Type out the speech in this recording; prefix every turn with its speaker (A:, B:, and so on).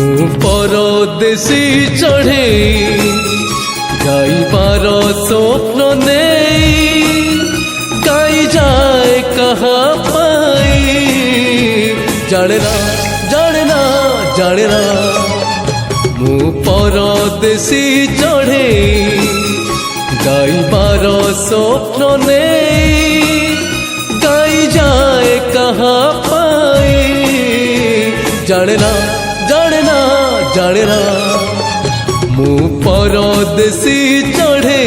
A: ମୁଁ ପରଦେଶୀ ଚଢ଼େ ଗାଇବାର ସ୍ୱପ୍ନ ନେଇ ଗାଇ ଯାଏ କାହା ପାଇଁ ଜାଣେ ନା ଜାଣେ ନା ଜାଣେ ନା ମୁଁ ପରଦେଶୀ ଚଢ଼େ ଗାଇବାର ସ୍ୱପ୍ନ ନେଇ ଗାଇ ଯାଏ କାହା ପାଇଁ ଜାଣେ ନା ଜାଣେ ନା ଜାଣେ ନା ମୁଁ ପରଦେଶୀ ଚଢ଼େ।